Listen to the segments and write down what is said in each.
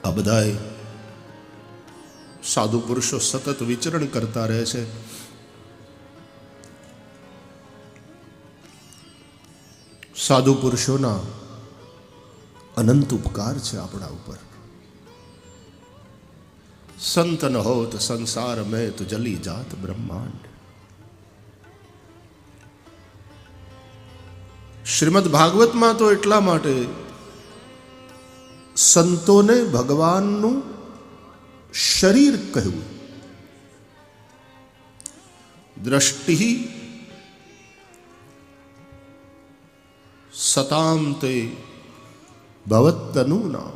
આ બધાય સાધુ પુરુષો સતત વિચરણ કરતા રહે છે. સાધુ પુરુષોના અનંત ઉપકાર છે આપણા ઉપર. સંત ન હોત સંસાર મેં તો જલી જાત બ્રહ્માંડ. શ્રીમદ ભાગવતમાં તો એટલા માટે સંતોને ભગવાનનું શરીર કહ્યું. દ્રષ્ટિ સતામ તે ભવત્તનું નામ.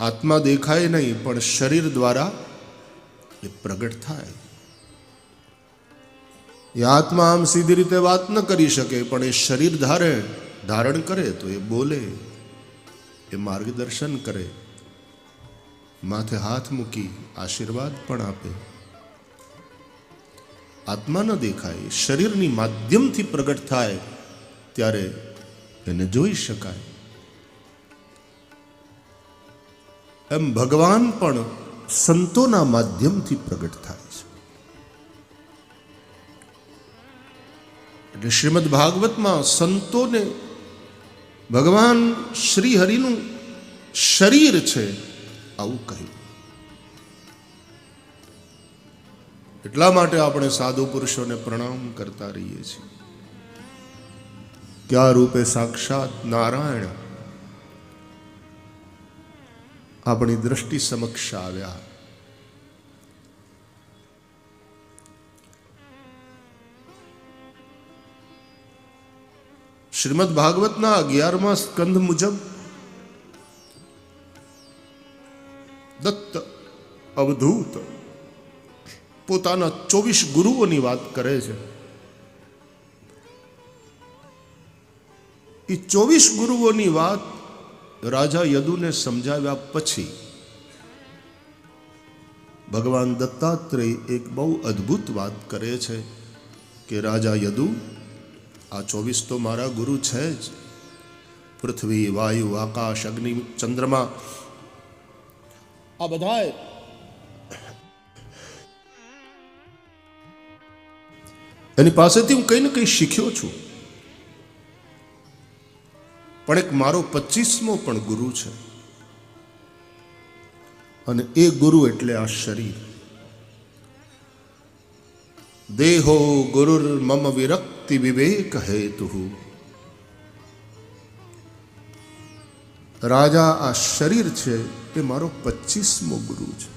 આત્મા દેખાય નહીં પણ શરીર દ્વારા એ પ્રગટ થાય. એ આત્મા આમ સીધી રીતે વાત ન કરી શકે પણ એ શરીર ધારણ કરે તો એ બોલે, એ માર્ગદર્શન કરે, માથે હાથ મૂકી આશીર્વાદ પણ આપે. આત્મા ન દેખાય, શરીરની માધ્યમથી પ્રગટ થાય ત્યારે એને જોઈ શકાય. એમ ભગવાન પણ સંતોના માધ્યમથી પ્રગટ થાય છે. એટલે શ્રીમદ ભાગવતમાં સંતોને ભગવાન શ્રી હરિનું શરીર છે આવું કહ્યું. એટલા માટે આપણે સાધુ પુરુષોને પ્રણામ કરતા રહીએ છીએ કે આ રૂપે સાક્ષાત નારાયણ આપણી દ્રષ્ટિ સમક્ષ આવ્યા. શ્રીમદ ભાગવતના 11મા સ્કંધ મુજબ દત્ત અવધૂત પોતાના 24 ગુરુઓની વાત કરે છે. એ 24 ગુરુઓની વાત રાજા યદુને સમજાવ્યા પછી ભગવાન દત્તાત્રેય એક બહુ અદ્ભુત વાત કરે છે કે રાજા યદુ, આ 24 તો મારા ગુરુ છે જ. પૃથ્વી, વાયુ, આકાશ, અગ્નિ, ચંદ્રમા, આ બધાય એની પાસેથી હું કંઈ ને કંઈ શીખ્યો છું. પણ એક મારો 25મો પણ ગુરુ છે અને એ ગુરુ એટલે આ શરીર. દેહો ગુરુર મમ વિરક્તિ વિવેક હેતુ. રાજા, આ શરીર છે એ મારો 25મો ગુરુ છે.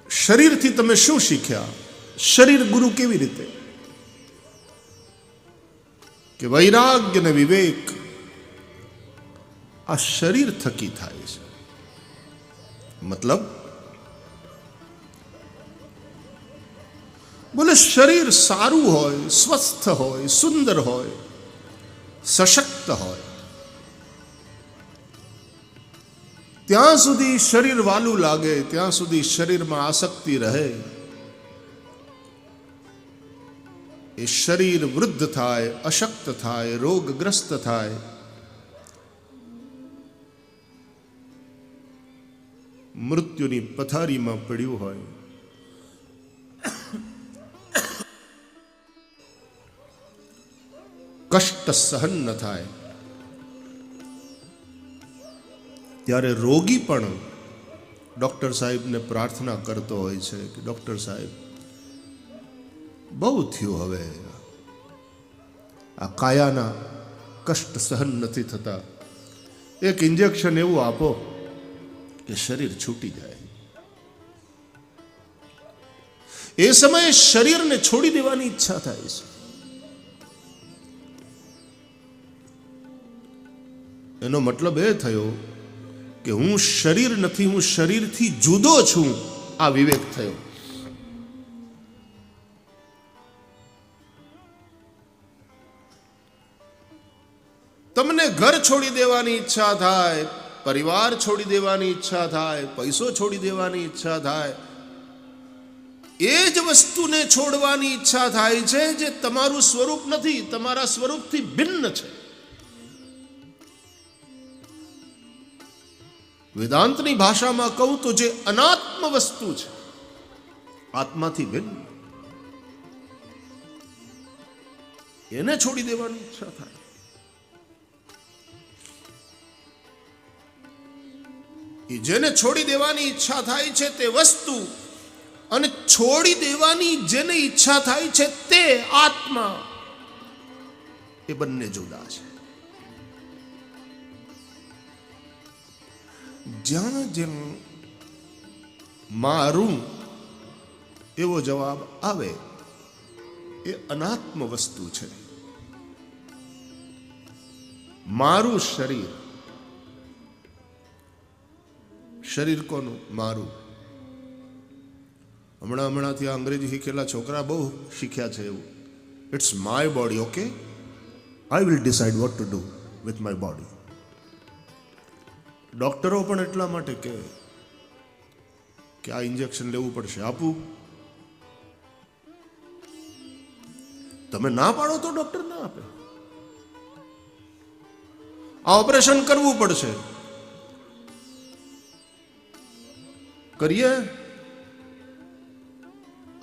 શરીરથી તમે શું શીખ્યા? શરીર ગુરુ કેવી રીતે? કે વૈરાગ્ય ને વિવેક આ શરીર થકી થાય છે. મતલબ બોલે શરીર સારું હોય, સ્વસ્થ હોય, સુંદર હોય, સશક્ત હોય ત્યાં સુધી શરીર વાલું લાગે, ત્યાં સુધી શરીરમાં આસક્તિ રહે. એ શરીર વૃદ્ધ થાય, અશક્ત થાય, રોગગ્રસ્ત થાય. મૃત્યુની પથારીમાં પડ્યું હોય. કષ્ટ સહન ન થાય ત્યારે રોગી પણ ડોક્ટર સાહેબને પ્રાર્થના કરતો હોય છે કે ડોક્ટર સાહેબ, બહુ થયું, હવે આ કાયાના કષ્ટ સહન નથી થતા, એક ઇન્જેક્શન એવું આપો કે શરીર છૂટી જાય. એ સમયે શરીરને છોડી દેવાની ઈચ્છા થાય છે. એનો મતલબ એ થયો કે હું શરીર નથી, હું શરીરથી જુદો છું. આ વિવેક થયો. તમને ઘર છોડી દેવાની ઈચ્છા થાય, પરિવાર છોડી દેવાની ઈચ્છા થાય, પૈસો છોડી દેવાની ઈચ્છા થાય, એ જ વસ્તુને છોડવાની ઈચ્છા થાય છે જે તમારું સ્વરૂપ નથી, તમારા સ્વરૂપથી ભિન્ન છે. વેદાંતની ભાષામાં કહું તો જે અનાત્મ વસ્તુ છે, આત્માથી ભિન્ન, એને છોડી દેવાની ઈચ્છા થાય. એ જેને છોડી દેવાની ઈચ્છા થાય છે તે વસ્તુ અને છોડી દેવાની જેને ઈચ્છા થાય છે તે આત્મા, એ બંને જુદા છે. જ્યાં જ્યાં મારું એવો જવાબ આવે એ અનાત્મ વસ્તુ છે. મારું શરીર, શરીર કોનું? મારું. હમણાંથી આ અંગ્રેજી શીખેલા છોકરા બહુ શીખ્યા છે એવું. It's my body, okay, I will decide what to do with my body. ડોક્ટરો પણ એટલા માટે કે આ ઇન્જેક્શન લેવું પડશે, આપું. તમે ના પાડો તો ડોક્ટર ના આપે. આ ઓપરેશન કરવું પડશે, કરીએ.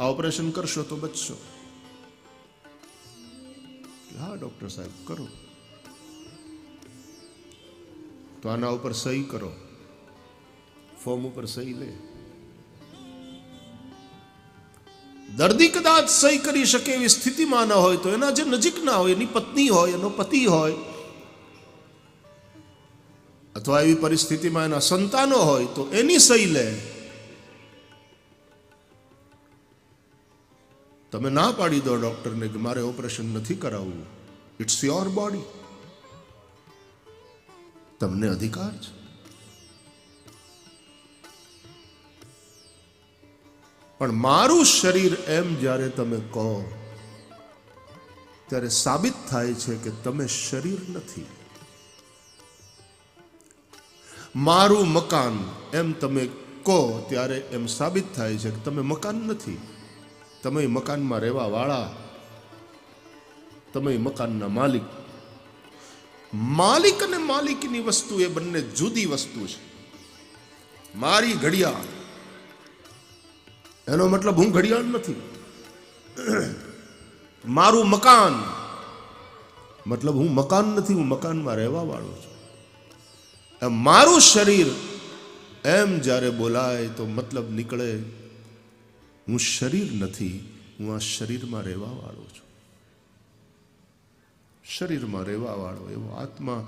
આ ઓપરેશન કરશો તો બચશો. હા ડોક્ટર સાહેબ કરો. તો આના ઉપર સહી કરો, ફોર્મ ઉપર સહી લે. દર્દી કદાચ સહી કરી શકે એવી સ્થિતિમાં ન હોય તો એના જે નજીક ના હોય, એની પત્ની હોય, એનો પતિ હોય, અથવા એવી પરિસ્થિતિમાં એના સંતાનો હોય તો એની સહી લે. તમે ના પાડી દો ડોક્ટરને કે મારે ઓપરેશન નથી કરાવવું. ઇટ્સ યોર બોડી, તમને અધિકાર છે. પણ મારું શરીર એમ જ્યારે તમે કહો ત્યારે સાબિત થાય છે કે તમે શરીર નથી. મારું મકાન એમ તમે કહો ત્યારે એમ સાબિત થાય છે કે તમે મકાન નથી. તમે મકાનમાં રહેવા વાળા, તમે મકાનના માલિક. માલિક અને માલિકની વસ્તુ એ બંને જુદી વસ્તુ છે. મારી ઘડિયાળ, એનો મતલબ હું ઘડિયાળ નથી. મારું મકાન, મતલબ હું મકાન નથી, હું મકાનમાં રહેવા વાળો છું. મારું શરીર એમ જ્યારે બોલાય તો મતલબ નીકળે હું શરીર નથી, હું આ શરીરમાં રહેવા વાળો છું. શરીરમાં રહેવા વાળો એવો આત્મા.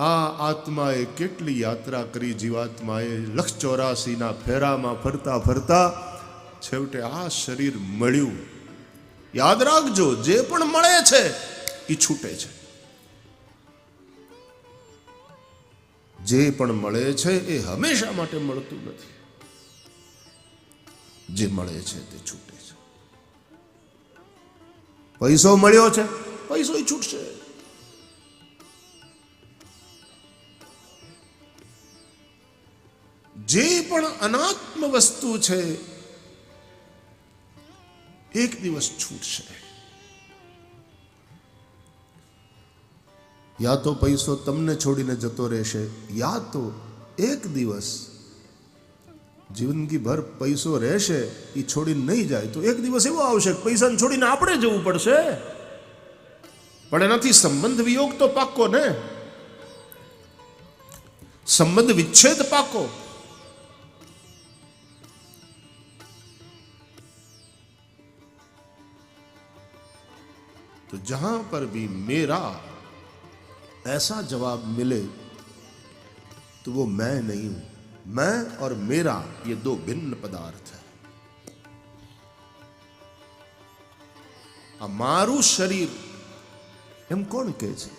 આ આત્માએ કેટલી યાત્રા કરી જીવાત્માએ, 184 ફેરામાં ફરતા ફરતા છેવટે આ શરીર મળ્યું. યાદ રાખજો, જે પણ મળે છે એ છૂટે છે. જે પણ મળે છે એ હંમેશા માટે મળતું નથી. જે મળે છે તે છૂટે છે. પૈસો મળ્યો છે, પૈસો ય છૂટશે. જે પણ અનાત્મ વસ્તુ છે એક દિવસ છૂટશે. યા તો પૈસો તમને છોડીને જતો રહેશે, યા તો એક દિવસ જિંદગી ભર પૈસો રહેશે, એ છોડીને નહીં જાય. તો એક દિવસ એવો આવશે પૈસાને છોડીને આપણે જવું પડશે. પણ એનાથી સંબંધ વિયોગ તો પાકો ને, સંબંધ વિચ્છેદ પાકો. तो जहां पर भी मेरा ऐसा जवाब मिले तो वो मैं नहीं हूं. मैं और मेरा ये दो भिन्न पदार्थ है. આ મારું શરીર એમ કોણ કહે છે?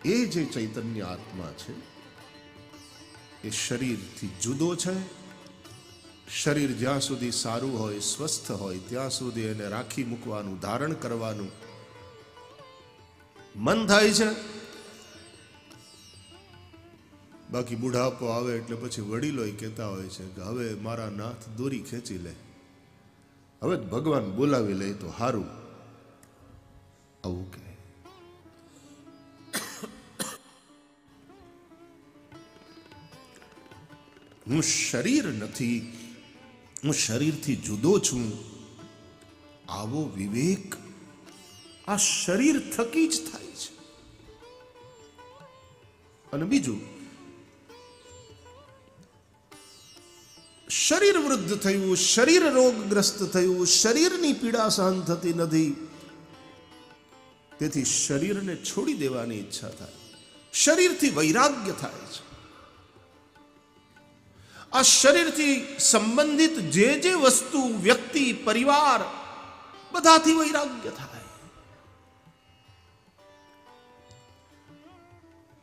એ જે ચૈતન્ય આત્મા છે એ શરીરથી જુદો છે. શરીર જ્યાં સુધી સારું હોય, સ્વસ્થ હોય, ત્યાં સુધી એને રાખી મૂકવાનું, ધારણ કરવાનું મન થાય છે. બાકી બુઢાપો આવે એટલે પછી વડીલોય કહેતા હોય છે કે હવે મારા નાથ દોરી ખેંચી લે, હવે ભગવાન બોલાવી લે તો હારું, આવું કહે. હું શરીર નથી, હું શરીરથી જુદો છું, આવો વિવેક આ શરીર થકી જ થાય છે. અને બીજું, શરીર વૃદ્ધ થયું, શરીર રોગગ્રસ્ત થયું, શરીરની પીડા સહન થતી નથી, તેથી શરીરને છોડી દેવાની ઈચ્છા થાય, શરીરથી વૈરાગ્ય થાય છે. આ શરીરથી સંબંધિત જે જે વસ્તુ, વ્યક્તિ, પરિવાર બધાથી વૈરાગ્ય થાય.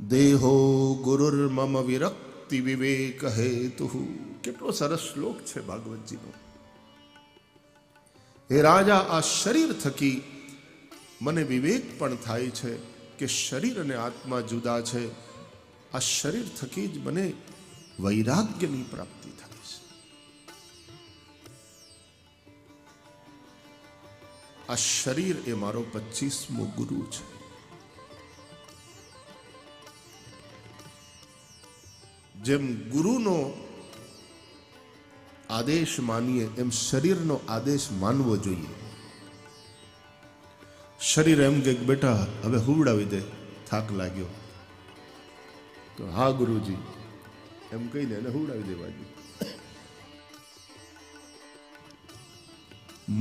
દેહો ગુરુર્મમ વિરક્તિ વિવેક હેતુ. કેટલો સરસ શ્લોક છે ભાગવતજીનો. હે રાજા, આ શરીર થકી મને વિવેક પણ થાય છે કે શરીર અને આત્મા જુદા છે. આ શરીર થકી જ મને વૈરાગ્યની પ્રાપ્તિ થાય છે. આ શરીર એ મારો 25મો ગુરુ છે. જેમ ગુરુનો આદેશ માનીએ એમ શરીરનો આદેશ માનવો જોઈએ. શરીર એમ કે બેટા હવે હુવડાવી દે, થાક લાગ્યો, તો હા ગુરુજી એમ કહીને એને હુવડાવી દેવા જોઈએ.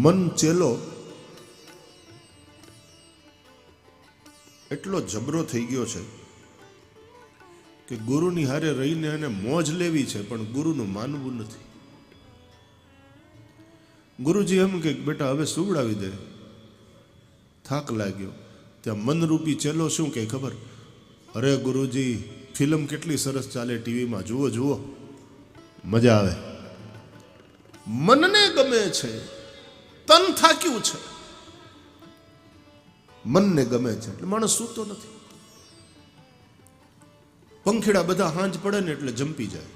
મન ચેલો એટલો જબરો થઈ ગયો છે કે ગુરુની હારે રહીને એને મોજ લેવી છે પણ ગુરુનું માનવું નથી. ગુરુજી એમ કે બેટા હવે સુવડાવી દે, થાક લાગ્યો. ત્યાં મનરૂપી ચેલો શું કે ખબર? અરે ગુરુજી ફિલ્મ કેટલી સરસ ચાલે ટીવીમાં, જુઓ જુઓ, મજા આવે. મનને ગમે છે, તન થાક્યું છે, મનને ગમે છે એટલે માણસ સૂતો નથી. પંખીડા બધા હાંજ પડે ને એટલે જંપી જાય,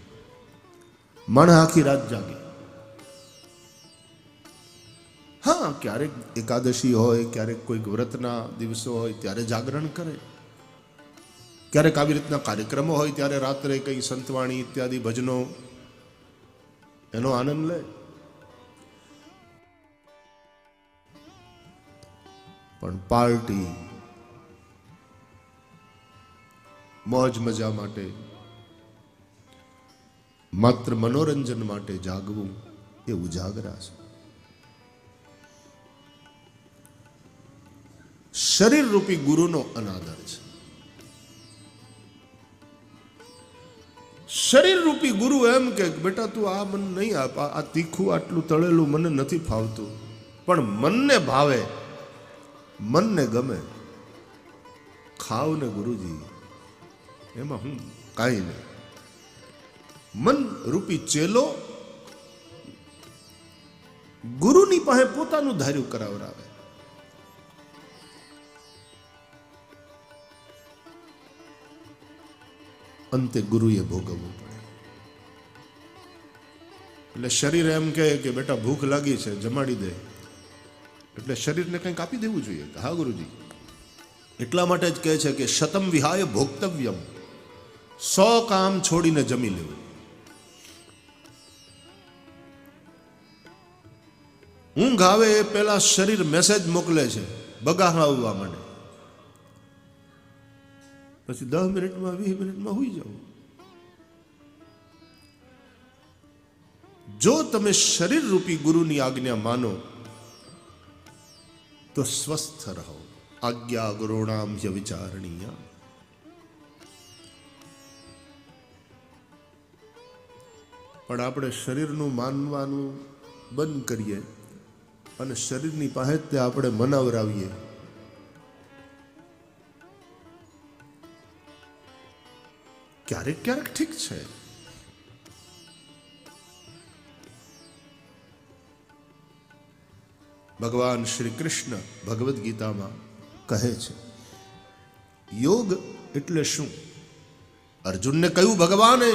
માણસ આખી રાત જાગે. હા, ક્યારેક એકાદશી હોય, ક્યારેક કોઈક વ્રતના દિવસો હોય ત્યારે જાગરણ કરે, ક્યારેક આવી રીતના કાર્યક્રમો હોય ત્યારે રાત્રે કંઈ સંતવાણી ઇત્યાદિ ભજનો એનો આનંદ લે. પણ પાર્ટી, મોજ મજા માટે, માત્ર મનોરંજન માટે જાગવું એ ઉજાગરા છે. શરીર રૂપી ગુરુનો અનાદર છે. શરીર રૂપી ગુરુ એમ કે બેટા તું આ મને નહીં આપ, આ તીખું આટલું તળેલું મને નથી ફાવતું, પણ મનને ભાવે, મનને ગમે, ખાવ ને ગુરુજી, એમાં હું કાંઈ નહીં. મન રૂપી ચેલો ગુરુની પાસે પોતાનું ધાર્યું કરાવરાવે. અંતે ગુરુએ ભોગવવું પડે. એટલે શરીર એમ કહે કે બેટા ભૂખ લાગી છે, જમાડી દે, એટલે શરીરને કંઈક આપી દેવું જોઈએ. હા ગુરુજી, એટલા માટે જ કહે છે કે શતમ વિહાય ભોક્તવ્યમ, 100 કામ છોડીને જમી લેવું. ઊંઘ આવે એ પેલા શરીર મેસેજ મોકલે છે, બગાડવા માંડે, પછી 10 મિનિટમાં 20 મિનિટમાં હોઈ જાવ. જો તમે શરીર રૂપી ગુરુની આજ્ઞા માનો તો સ્વસ્થ રહો. આજ્ઞા ગુરુણામ વિચારણીય. પણ આપણે શરીરનું માનવાનું બંધ કરીએ અને શરીરની પાસે તે આપણે મનાવરાવીએ. ક્યારેક ક્યારેક ઠીક છે, ભગવાન શ્રી કૃષ્ણ ભગવદ્ ગીતામાં કહે છે યોગ એટલે શું? અર્જુનને કહ્યું ભગવાને